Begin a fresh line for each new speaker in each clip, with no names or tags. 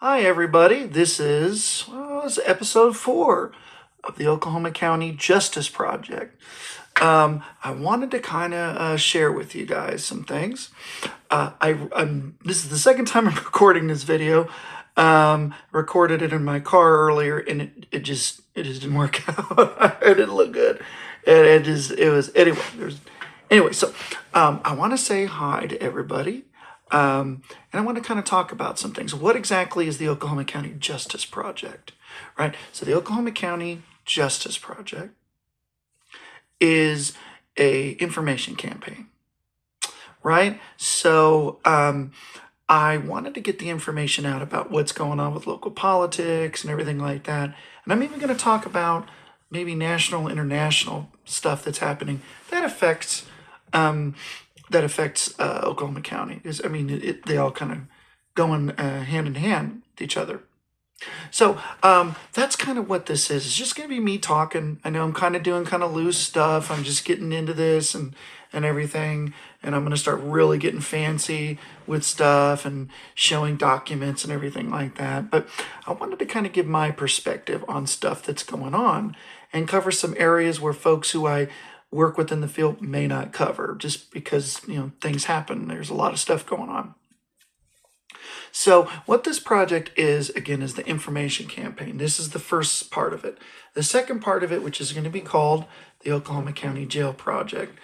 Hi, everybody. This is episode 4 of the Oklahoma County Justice Project. I wanted to kind of share with you guys some things. This is the second time I'm recording this video. Recorded it in my car earlier, and it just didn't work out. It didn't look good, and it was anyway. So I want to say hi to everybody. And I want to kind of talk about some things. What exactly is the Oklahoma County Justice Project, right? So the Oklahoma County Justice Project is a information campaign, right? So I wanted to get the information out about what's going on with local politics and everything like that. And I'm even going to talk about maybe national, international stuff that's happening that affects Oklahoma County. Because I mean, they all kind of go hand in hand with each other. So that's kind of what this is. It's just going to be me talking. I know I'm kind of doing kind of loose stuff. I'm just getting into this and everything. And I'm going to start really getting fancy with stuff and showing documents and everything like that. But I wanted to kind of give my perspective on stuff that's going on and cover some areas where folks who I work within the field may not cover, just because, things happen. There's a lot of stuff going on. So what this project is, again, is the information campaign. This is the first part of it. The second part of it, which is going to be called the Oklahoma County Jail Project,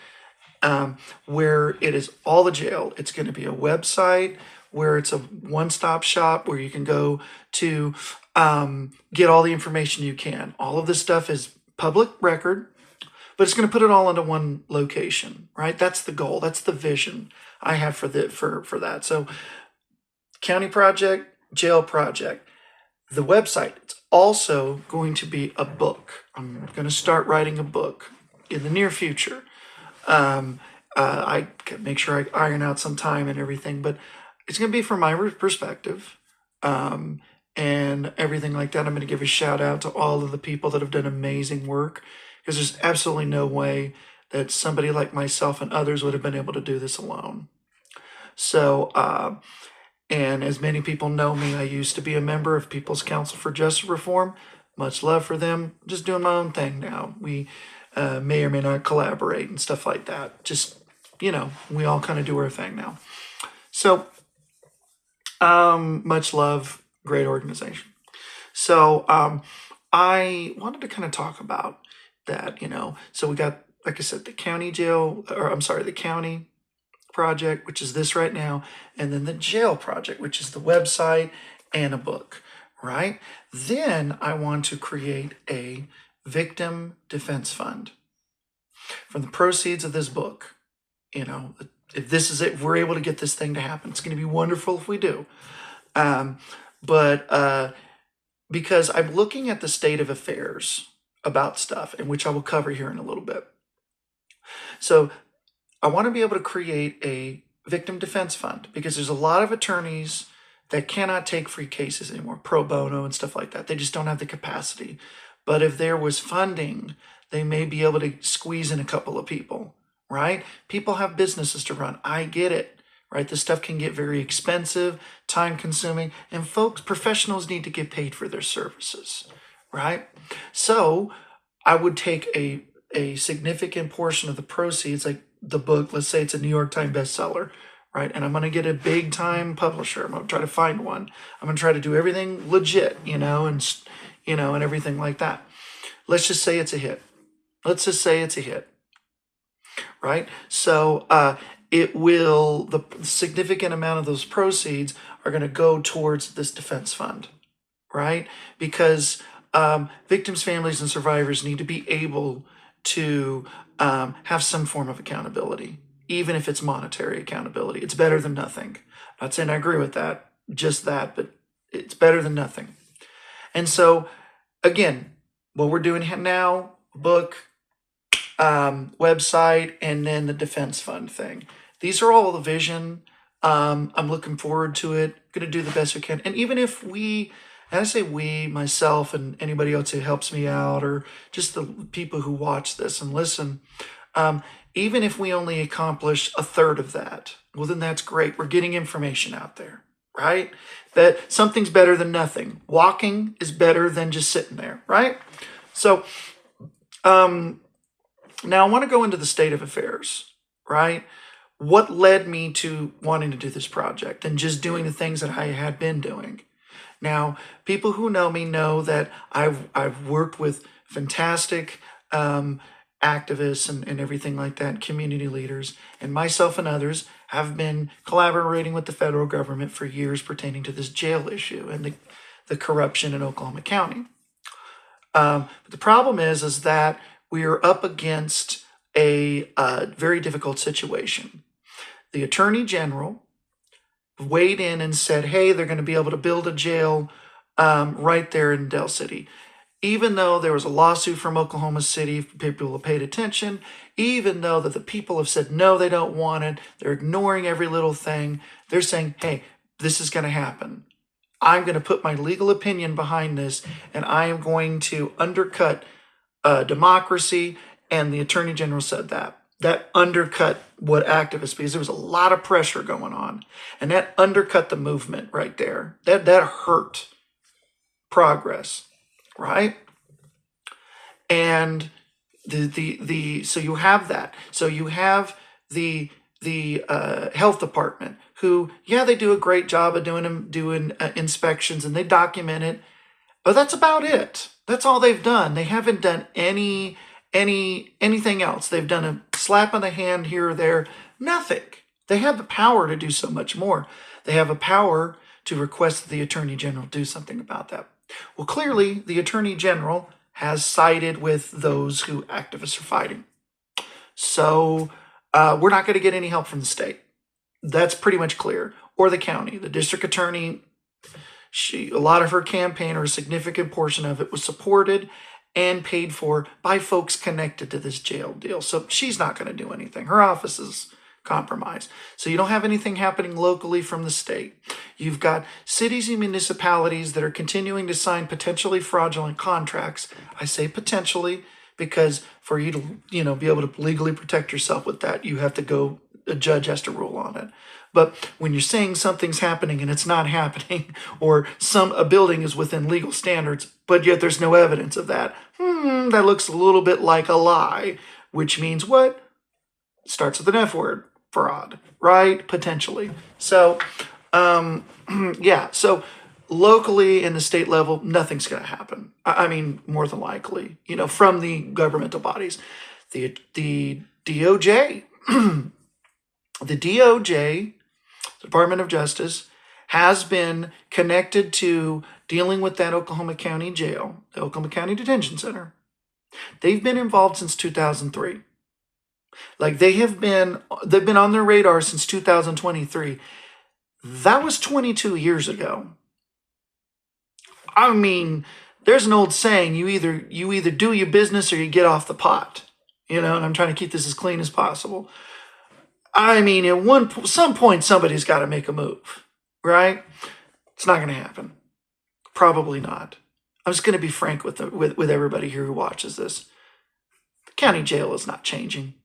where it is all the jail. It's going to be a website where it's a one-stop shop where you can go to get all the information you can. All of this stuff is public record, but it's going to put it all into one location, right? That's the goal. That's the vision I have for that. So county project, jail project. The website, it's also going to be a book. I'm going to start writing a book in the near future. I can make sure I iron out some time and everything, but it's going to be from my perspective and everything like that. I'm going to give a shout out to all of the people that have done amazing work, because there's absolutely no way that somebody like myself and others would have been able to do this alone. So, and as many people know me, I used to be a member of People's Council for Justice Reform. Much love for them. Just doing my own thing now. We may or may not collaborate and stuff like that. Just, we all kind of do our thing now. So, much love, great organization. So, I wanted to kind of talk about that, So we got, like I said, the county project, which is this right now, and then the jail project, which is the website and a book, right? Then I want to create a victim defense fund from the proceeds of this book. If this is it, if we're able to get this thing to happen, it's going to be wonderful if we do. But because I'm looking at the state of affairs about stuff, and which I will cover here in a little bit. So I want to be able to create a victim defense fund, because there's a lot of attorneys that cannot take free cases anymore, pro bono and stuff like that. They just don't have the capacity. But if there was funding, they may be able to squeeze in a couple of people, right? People have businesses to run. I get it, right? This stuff can get very expensive, time consuming, and professionals need to get paid for their services, right? So I would take a significant portion of the proceeds, like the book, let's say it's a New York Times bestseller, right? And I'm going to get a big time publisher. I'm going to try to find one. I'm going to try to do everything legit, and everything like that. Let's just say it's a hit. Right? So the significant amount of those proceeds are going to go towards this defense fund, right? Because victims, families, and survivors need to be able to have some form of accountability, even if it's monetary accountability. It's better than nothing. I'm not saying I agree with that, just that, but it's better than nothing. And so, again, what we're doing now, book, website, and then the defense fund thing. These are all the vision. I'm looking forward to it. Going to do the best we can. And even if and I say we, myself, and anybody else who helps me out, or just the people who watch this and listen, even if we only accomplish a third of that, well, then that's great. We're getting information out there, right? That something's better than nothing. Walking is better than just sitting there, right? So now I want to go into the state of affairs, right? What led me to wanting to do this project and just doing the things that I had been doing. Now, people who know me know that I've worked with fantastic activists and everything like that, community leaders, and myself and others have been collaborating with the federal government for years pertaining to this jail issue and the corruption in Oklahoma County. But the problem is that we are up against a very difficult situation. The Attorney General weighed in and said, hey, they're going to be able to build a jail right there in Del City. Even though there was a lawsuit from Oklahoma City, people have paid attention, even though that the people have said, no, they don't want it, they're ignoring every little thing, they're saying, hey, this is going to happen. I'm going to put my legal opinion behind this, and I am going to undercut democracy, and the Attorney General said that. That undercut what activists, because there was a lot of pressure going on, and that undercut the movement right there. That hurt progress, right? And so you have that. So you have the health department who, yeah, they do a great job of doing inspections and they document it, but that's about it. That's all they've done. They haven't done anything else. They've done a slap on the hand here or there. Nothing. They have the power to do so much more. They have a power to request that the Attorney General do something about that. Well, clearly, the Attorney General has sided with those who activists are fighting. So we're not going to get any help from the state. That's pretty much clear. Or the county. The district attorney, a lot of her campaign, or a significant portion of it, was supported and paid for by folks connected to this jail deal. So she's not going to do anything. Her office is compromised. So you don't have anything happening locally from the state. You've got cities and municipalities that are continuing to sign potentially fraudulent contracts. I say potentially because for you to, be able to legally protect yourself with that, you have to go, a judge has to rule on it. But when you're saying something's happening and it's not happening, or a building is within legal standards, but yet there's no evidence of that, that looks a little bit like a lie, which means what? Starts with an F word, fraud, right? Potentially. So, yeah. So locally in the state level, nothing's going to happen. I mean, more than likely, from the governmental bodies. The DOJ, the DOJ, Department of Justice, has been connected to dealing with that Oklahoma County jail, the Oklahoma County Detention Center. They've been involved since 2003. Like they've been on their radar since 2023. That was 22 years ago. I mean, there's an old saying, you either do your business or you get off the pot. And I'm trying to keep this as clean as possible. I mean, at some point, somebody's got to make a move, right? It's not going to happen. Probably not. I'm just going to be frank with everybody here who watches this. The county jail is not changing,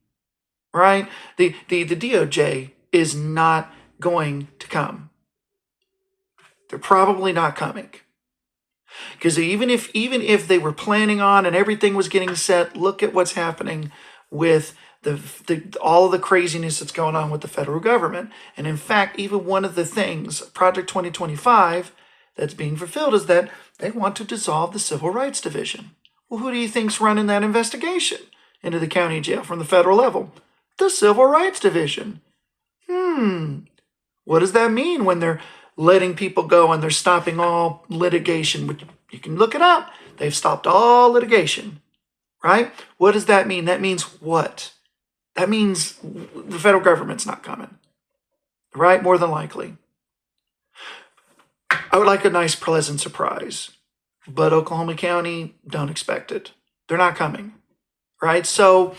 right? The DOJ is not going to come. They're probably not coming. Because even if they were planning on and everything was getting set, look at what's happening with all of the craziness that's going on with the federal government. And in fact, even one of the things, Project 2025, that's being fulfilled is that they want to dissolve the Civil Rights Division. Well, who do you think's running that investigation into the county jail from the federal level? The Civil Rights Division. What does that mean when they're letting people go and they're stopping all litigation? You can look it up. They've stopped all litigation, right? What does that mean? That means what? That means the federal government's not coming, right? More than likely. I would like a nice, pleasant surprise, but Oklahoma County, don't expect it. They're not coming, right? So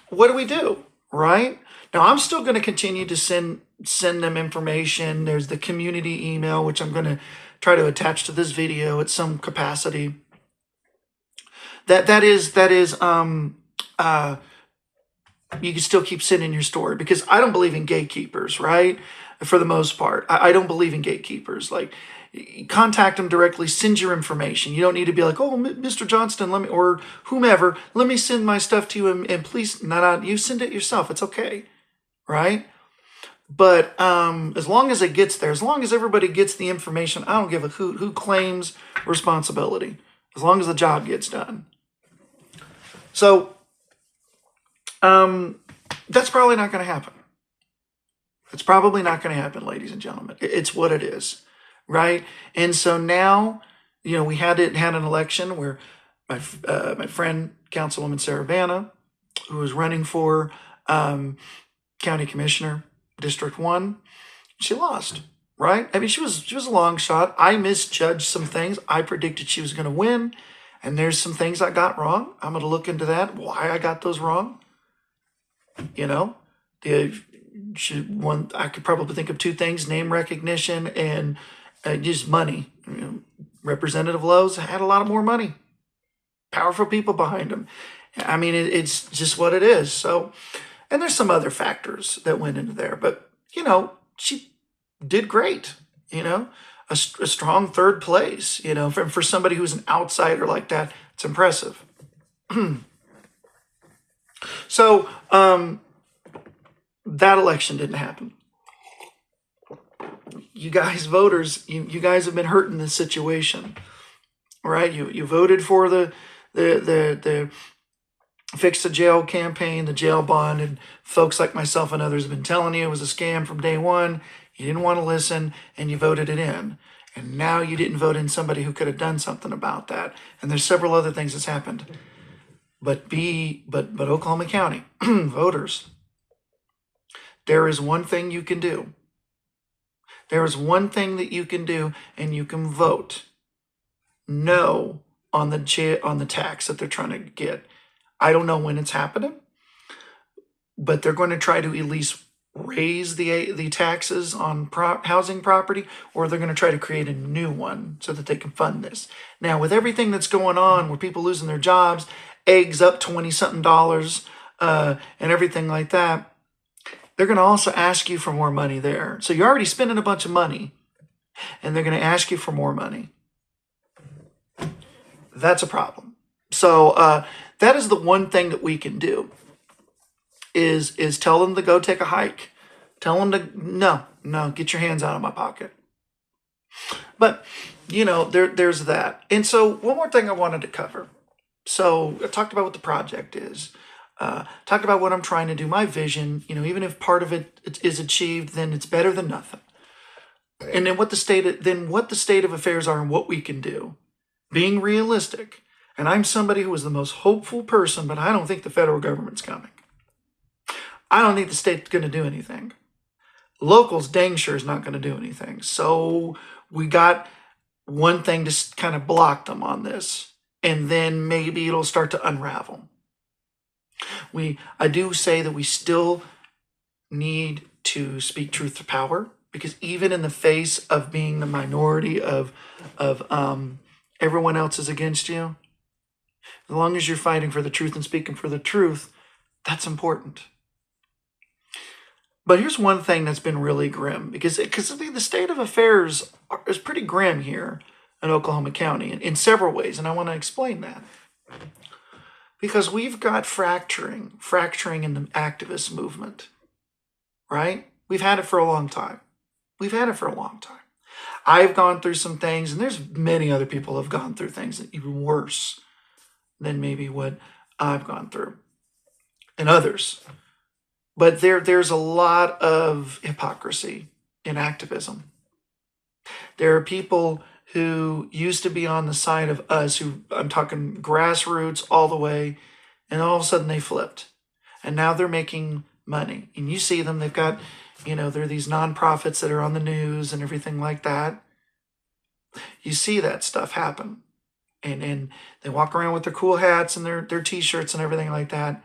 what do? Right? Now, I'm still going to continue to send them information. There's the community email, which I'm going to try to attach to this video at some capacity. That is you can still keep sending your story, because I don't believe in gatekeepers, right? for the most part. I don't believe in gatekeepers. Like, contact them directly, send your information. You don't need to be like, oh, Mr. Johnston, let me, or whomever, let me send my stuff to you, and please, not you send it yourself. It's okay, right? But as long as it gets there, as long as everybody gets the information, I don't give a hoot who claims responsibility, as long as the job gets done. So that's probably not going to happen. It's probably not going to happen, ladies and gentlemen. It's what it is, right? And so now, we had an election where my friend Councilwoman Sarah Vanna, who was running for county commissioner, District 1, she lost, right? I mean, she was a long shot. I misjudged some things. I predicted she was going to win, and there's some things I got wrong. I'm going to look into that, why I got those wrong. I could probably think of two things: name recognition and just money. Representative Lowe's had a lot of more money, powerful people behind him. I mean, it's just what it is. So, and there's some other factors that went into there, but she did great. A strong third place. For somebody who's an outsider like that, it's impressive. So, that election didn't happen. You guys, voters, you guys have been hurt in this situation, right? You voted for the Fix the Jail campaign, the jail bond, and folks like myself and others have been telling you it was a scam from day one. You didn't want to listen, and you voted it in. And now you didn't vote in somebody who could have done something about that. And there's several other things that's happened. But Oklahoma County voters, there is one thing you can do. There is one thing that you can do, and you can vote no on the tax that they're trying to get. I don't know when it's happening, but they're going to try to at least raise the taxes on housing property, or they're going to try to create a new one so that they can fund this. Now, with everything that's going on, with people losing their jobs, eggs up $20-something, and everything like that, they're going to also ask you for more money there. So you're already spending a bunch of money, and they're going to ask you for more money. That's a problem. So that is the one thing that we can do, is tell them to go take a hike. Tell them to, no, get your hands out of my pocket. But, there's that. And so one more thing I wanted to cover. So I talked about what the project is. Talked about what I'm trying to do, my vision. Even if part of it is achieved, then it's better than nothing. And then what the state of affairs are and what we can do. Being realistic. And I'm somebody who is the most hopeful person, but I don't think the federal government's coming. I don't think the state's going to do anything. Locals dang sure is not going to do anything. So we got one thing to kind of block them on this, and then maybe it'll start to unravel. I do say that we still need to speak truth to power, because even in the face of being the minority of everyone else is against you, as long as you're fighting for the truth and speaking for the truth, that's important. But here's one thing that's been really grim, because the state of affairs is pretty grim here in Oklahoma County in several ways, and I want to explain that. Because we've got fracturing in the activist movement, right? We've had it for a long time. I've gone through some things, and there's many other people who have gone through things that even worse than maybe what I've gone through, and others. But there's a lot of hypocrisy in activism. There are people who used to be on the side of us, who, I'm talking grassroots all the way, and all of a sudden they flipped. And now they're making money. And you see them, they've got, there are these nonprofits that are on the news and everything like that. You see that stuff happen. And they walk around with their cool hats and their t-shirts and everything like that.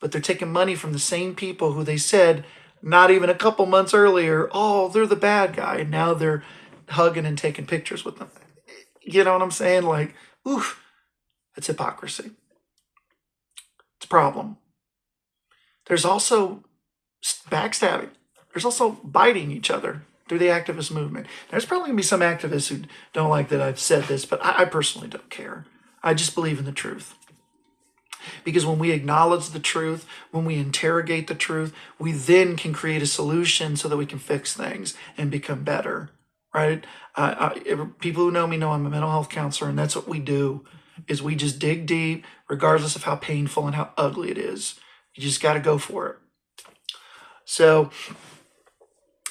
But they're taking money from the same people who they said not even a couple months earlier, oh, they're the bad guy. And now they're hugging and taking pictures with them. You know what I'm saying? Like, oof, it's hypocrisy. It's a problem. There's also backstabbing. There's also biting each other through the activist movement. There's probably going to be some activists who don't like that I've said this, but I personally don't care. I just believe in the truth. Because when we acknowledge the truth, when we interrogate the truth, we then can create a solution so that we can fix things and become better, right? People who know me know I'm a mental health counselor, and that's what we do, is we just dig deep, regardless of how painful and how ugly it is. You just got to go for it. So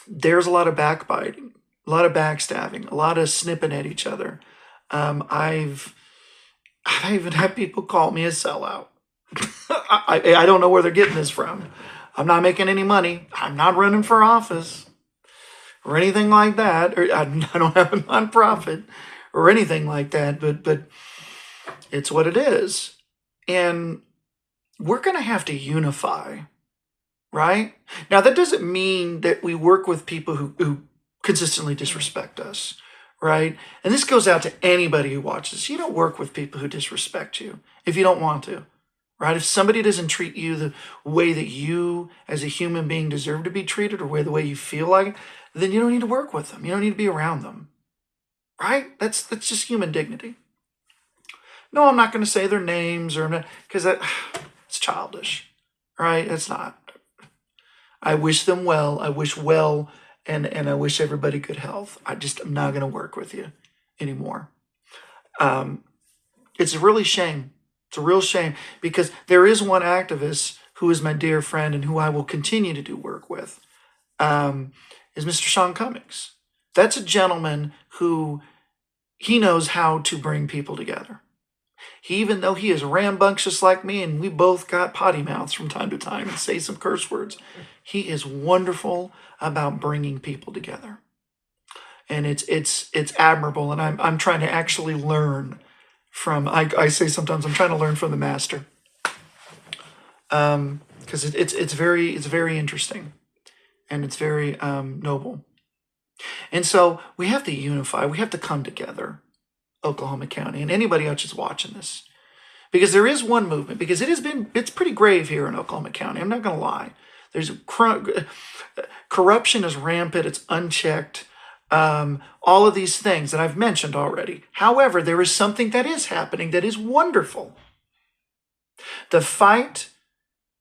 there's a lot of backbiting, a lot of backstabbing, a lot of snipping at each other. I've even had people call me a sellout. I don't know where they're getting this from. I'm not making any money. I'm not running for office or anything like that. Or I don't have a nonprofit or anything like that. But it's what it is. And we're going to have to unify, right? Now, that doesn't mean that we work with people who consistently disrespect us, right? And this goes out to anybody who watches. You don't work with people who disrespect you if you don't want to, right? If somebody doesn't treat you the way that you as a human being deserve to be treated, or the way you feel like, then you don't need to work with them. You don't need to be around them, right? That's just human dignity. No, I'm not going to say their names, because it's childish, right? It's not. I wish them well. I wish well, and I wish everybody good health. I'm not going to work with you anymore. It's a really shame. It's a real shame, because there is one activist who is my dear friend and who I will continue to do work with, is Mr. Sean Cummings. That's a gentleman who, he knows how to bring people together. Even though he is rambunctious like me, and we both got potty mouths from time to time and say some curse words, he is wonderful about bringing people together. And it's admirable. And I'm trying to actually learn from, I say sometimes I'm trying to learn from the master. Because it's very interesting, and it's very noble. And so we have to unify. We have to come together, Oklahoma County, and anybody else who's watching this, because there is one movement. Because it's pretty grave here in Oklahoma County. I'm not going to lie. There's corruption is rampant. It's unchecked. All of these things that I've mentioned already. However, there is something that is happening that is wonderful. The fight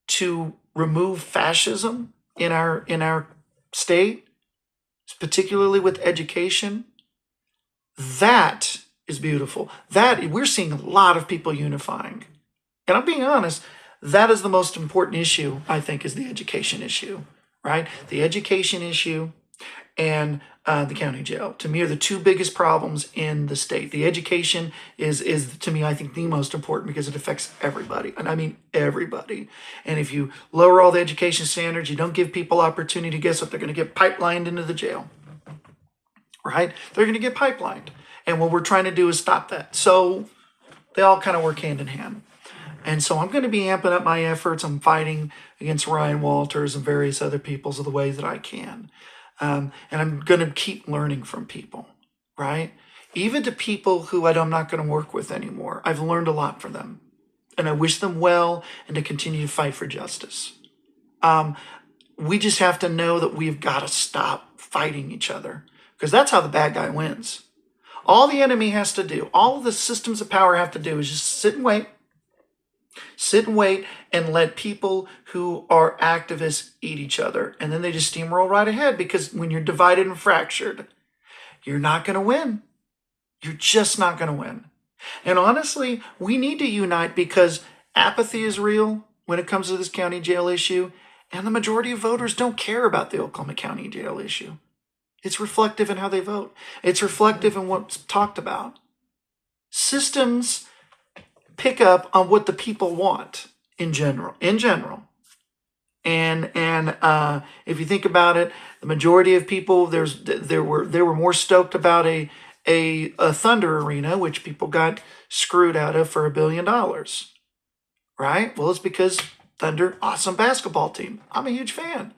to remove fascism in our state, particularly with education, that is beautiful. That we're seeing a lot of people unifying. And I'm being honest, that is the most important issue, I think, is the education issue, right? The education issue and the county jail, to me, are the two biggest problems in the state. The education is to me, I think, the most important, because it affects everybody. And I mean everybody. And if you lower all the education standards, you don't give people opportunity, guess what? They're going to get pipelined into the jail, right? They're going to get pipelined. And what we're trying to do is stop that. So they all kind of work hand in hand. And so I'm going to be amping up my efforts. I'm fighting against Ryan Walters and various other peoples of the ways that I can. And I'm going to keep learning from people, right? Even to people who I'm not going to work with anymore. I've learned a lot from them. And I wish them well, and to continue to fight for justice. We just have to know that we've got to stop fighting each other, because that's how the bad guy wins. All the enemy has to do, all of the systems of power have to do, is just sit and wait. Sit and wait and let people who are activists eat each other. And then they just steamroll right ahead, because when you're divided and fractured, you're not going to win. You're just not going to win. And honestly, we need to unite, because apathy is real when it comes to this county jail issue. And the majority of voters don't care about the Oklahoma County jail issue. It's reflective in how they vote. It's reflective in what's talked about. Systems pick up on what the people want in general. And if you think about it, the majority of people, there were more stoked about a Thunder Arena, which people got screwed out of for $1 billion, right? Well, it's because Thunder, awesome basketball team. I'm a huge fan.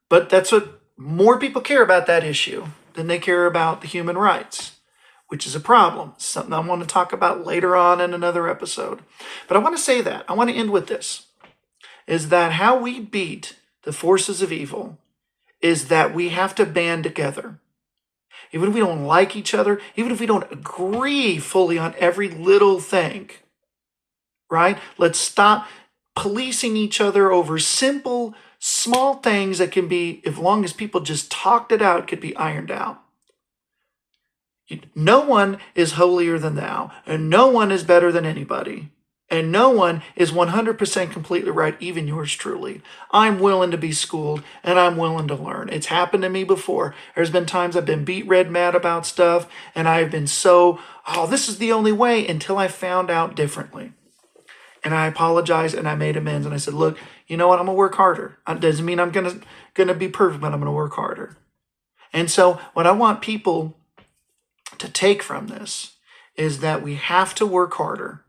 But that's what more people care about, that issue, than they care about the human rights, which is a problem. Something I want to talk about later on in another episode. But I want to say that. I want to end with this, is that how we beat the forces of evil is that we have to band together. Even if we don't like each other, even if we don't agree fully on every little thing, right? Let's stop policing each other over simple, small things that can be, as long as people just talked it out, could be ironed out. No one is holier than thou, and no one is better than anybody. And no one is 100% completely right, even yours truly. I'm willing to be schooled, and I'm willing to learn. It's happened to me before. There's been times I've been beat red mad about stuff, and I've been so, oh, this is the only way, until I found out differently. And I apologized, and I made amends, and I said, look, you know what? I'm going to work harder. It doesn't mean I'm going to be perfect, but I'm going to work harder. And so what I want people to take from this is that we have to work harder.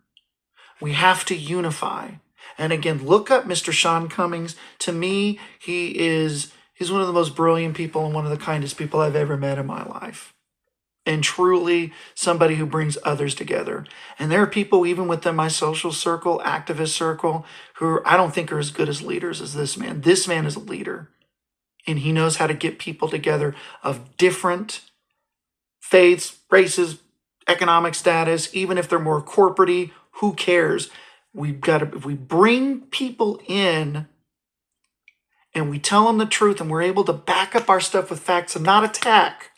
We have to unify. And again, look up Mr. Sean Cummings. To me, he's one of the most brilliant people and one of the kindest people I've ever met in my life. And truly somebody who brings others together. And there are people even within my social circle, activist circle, who I don't think are as good as leaders as this man. This man is a leader. And he knows how to get people together of different faiths, races, economic status, even if they're more corporate-y, who cares? If we bring people in and we tell them the truth and we're able to back up our stuff with facts and not attack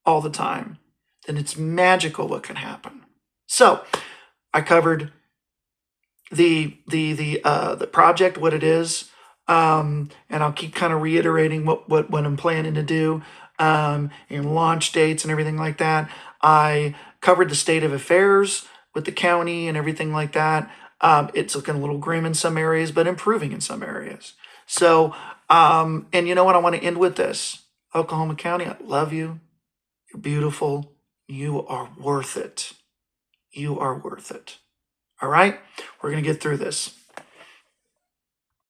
all the time, then it's magical what can happen. So I covered the project, what it is, and I'll keep kind of reiterating what I'm planning to do, and launch dates and everything like that. I covered the state of affairs with the county and everything like that. It's looking a little grim in some areas, but improving in some areas. So, and you know what? I want to end with this. Oklahoma County, I love you. You're beautiful. You are worth it. You are worth it. All right? We're going to get through this.